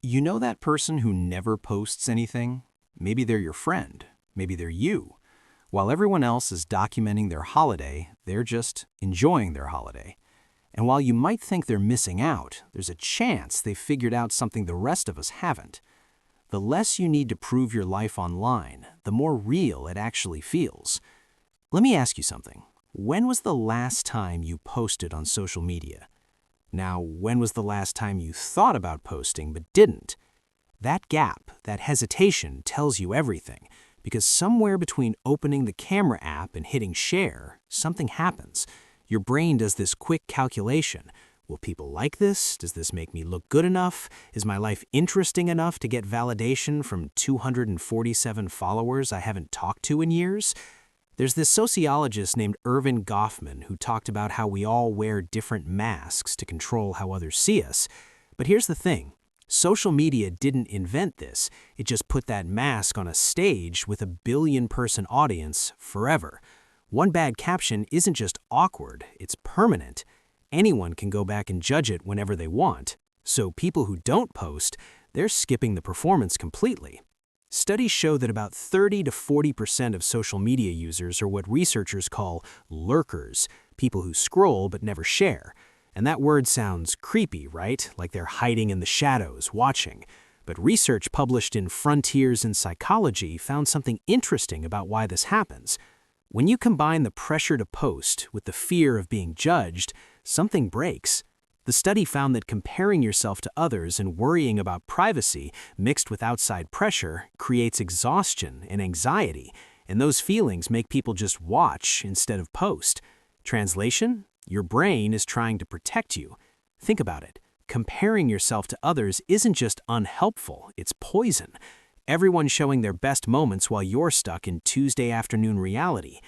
You know that person who never posts anything? Maybe they're your friend. Maybe they're you. While everyone else is documenting their holiday, they're just enjoying their holiday. And while you might think they're missing out, there's a chance they've figured out something the rest of us haven't. The less you need to prove your life online, the more real it actually feels. Let me ask you something. When was the last time you posted on social media? Now, when was the last time you thought about posting but didn't? That gap, that hesitation, tells you everything, because somewhere between opening the camera app and hitting share, something happens. Your brain does this quick calculation. Will people like this? Does this make me look good enough? Is my life interesting enough to get validation from 247 followers I haven't talked to in years? There's this sociologist named Erving Goffman who talked about how we all wear different masks to control how others see us. But here's the thing. Social media didn't invent this. It just put that mask on a stage with a billion-person audience forever. One bad caption isn't just awkward, it's permanent. Anyone can go back and judge it whenever they want. So people who don't post, they're skipping the performance completely. Studies show that about 30 to 40% of social media users are what researchers call lurkers, people who scroll but never share. And that word sounds creepy, right? Like they're hiding in the shadows, watching. But research published in Frontiers in Psychology found something interesting about why this happens. When you combine the pressure to post with the fear of being judged, something breaks. The study found that comparing yourself to others and worrying about privacy mixed with outside pressure creates exhaustion and anxiety, and those feelings make people just watch instead of post. Translation? Your brain is trying to protect you. Think about it. Comparing yourself to others isn't just unhelpful, it's poison. Everyone's showing their best moments while you're stuck in Tuesday afternoon reality.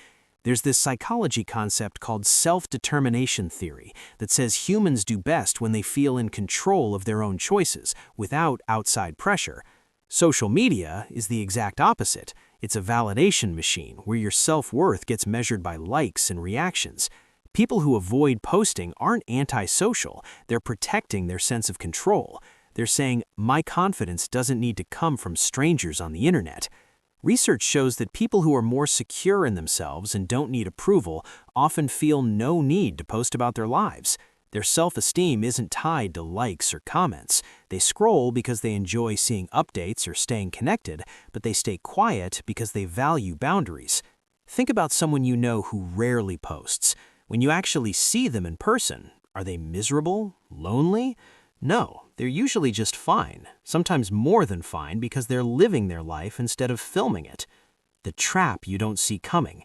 There's this psychology concept called self-determination theory that says humans do best when they feel in control of their own choices, without outside pressure. Social media is the exact opposite. It's a validation machine where your self-worth gets measured by likes and reactions. People who avoid posting aren't antisocial, they're protecting their sense of control. They're saying, my confidence doesn't need to come from strangers on the internet. Research shows that people who are more secure in themselves and don't need approval often feel no need to post about their lives. Their self-esteem isn't tied to likes or comments. They scroll because they enjoy seeing updates or staying connected, but they stay quiet because they value boundaries. Think about someone you know who rarely posts. When you actually see them in person, are they miserable? Lonely? No, they're usually just fine, sometimes more than fine because they're living their life instead of filming it. The trap you don't see coming.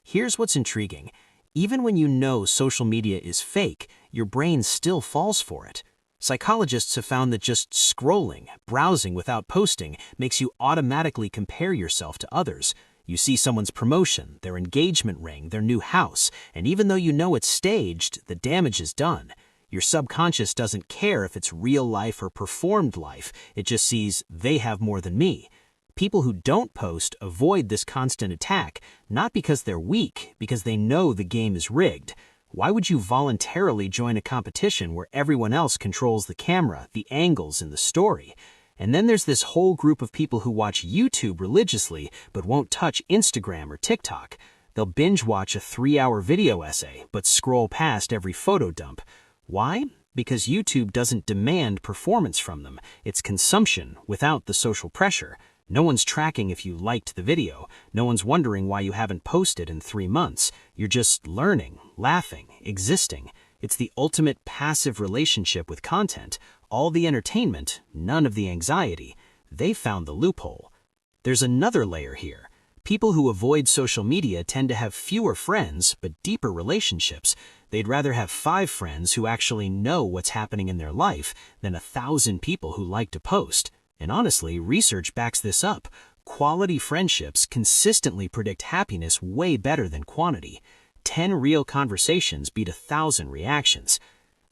Here's what's intriguing. Even when you know social media is fake, your brain still falls for it. Psychologists have found that just scrolling, browsing without posting, makes you automatically compare yourself to others. You see someone's promotion, their engagement ring, their new house, and even though you know it's staged, the damage is done. Your subconscious doesn't care if it's real life or performed life. It just sees they have more than me. People who don't post avoid this constant attack, not because they're weak, because they know the game is rigged. Why would you voluntarily join a competition where everyone else controls the camera, the angles, and the story? And then there's this whole group of people who watch YouTube religiously but won't touch Instagram or TikTok. They'll binge watch a 3-hour video essay but scroll past every photo dump. Why? Because YouTube doesn't demand performance from them. It's consumption without the social pressure. No one's tracking if you liked the video. No one's wondering why you haven't posted in 3 months. You're just learning, laughing, existing. It's the ultimate passive relationship with content. All the entertainment, none of the anxiety. They found the loophole. There's another layer here. People who avoid social media tend to have fewer friends, but deeper relationships. They'd rather have 5 friends who actually know what's happening in their life than 1,000 people who like to post. And honestly, research backs this up. Quality friendships consistently predict happiness way better than quantity. 10 real conversations beat 1,000 reactions.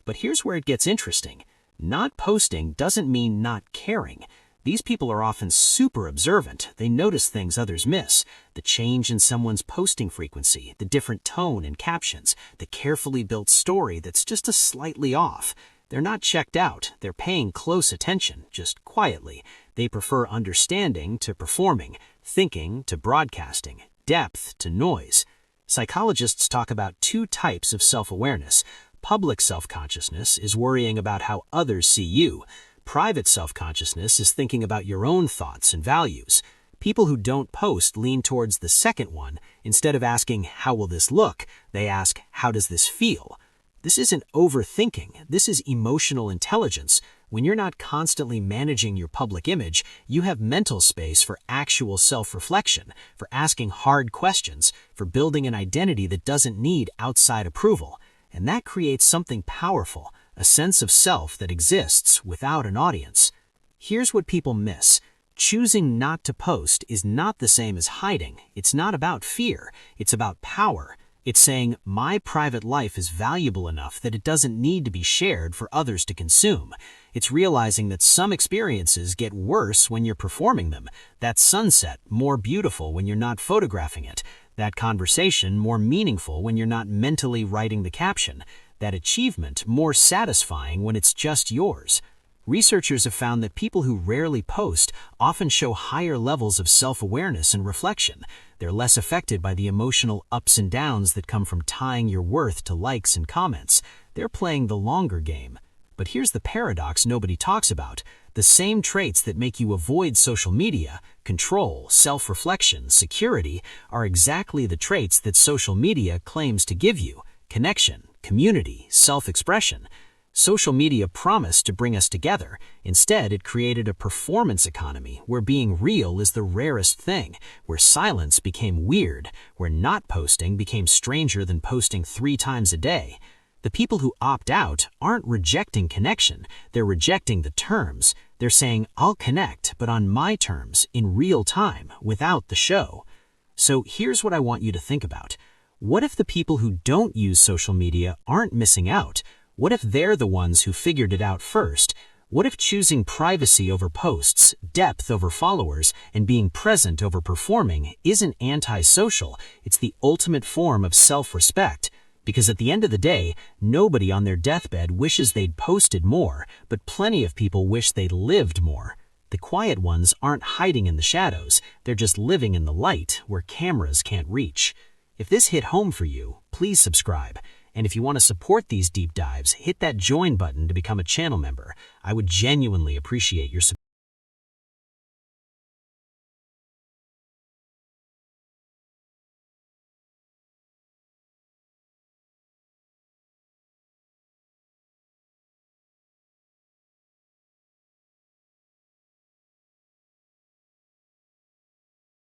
But here's where it gets interesting. Not posting doesn't mean not caring. These people are often super observant. They notice things others miss. The change in someone's posting frequency, the different tone in captions, the carefully built story that's just a slightly off. They're not checked out, they're paying close attention, just quietly. They prefer understanding to performing, thinking to broadcasting, depth to noise. Psychologists talk about two types of self-awareness. Public self-consciousness is worrying about how others see you. Private self-consciousness is thinking about your own thoughts and values. People who don't post lean towards the second one. Instead of asking, how will this look? They ask, how does this feel? This isn't overthinking. This is emotional intelligence. When you're not constantly managing your public image, you have mental space for actual self-reflection, for asking hard questions, for building an identity that doesn't need outside approval. And that creates something powerful, a sense of self that exists without an audience. Here's what people miss. Choosing not to post is not the same as hiding. It's not about fear. It's about power. It's saying, my private life is valuable enough that it doesn't need to be shared for others to consume. It's realizing that some experiences get worse when you're performing them. That sunset more beautiful when you're not photographing it. That conversation more meaningful when you're not mentally writing the caption. That achievement more satisfying when it's just yours. Researchers have found that people who rarely post often show higher levels of self-awareness and reflection. They're less affected by the emotional ups and downs that come from tying your worth to likes and comments. They're playing the longer game. But here's the paradox nobody talks about. The same traits that make you avoid social media, control, self-reflection, security, are exactly the traits that social media claims to give you: connection, community, self-expression. Social media promised to bring us together. Instead, it created a performance economy where being real is the rarest thing, where silence became weird, where not posting became stranger than posting 3 times a day. The people who opt out aren't rejecting connection, they're rejecting the terms. They're saying, I'll connect, but on my terms, in real time, without the show. So here's what I want you to think about. What if the people who don't use social media aren't missing out? What if they're the ones who figured it out first? What if choosing privacy over posts, depth over followers, and being present over performing isn't anti-social? It's the ultimate form of self-respect. Because at the end of the day, nobody on their deathbed wishes they'd posted more, but plenty of people wish they'd lived more. The quiet ones aren't hiding in the shadows, they're just living in the light where cameras can't reach. If this hit home for you, please subscribe. And if you want to support these deep dives, hit that join button to become a channel member. I would genuinely appreciate your support.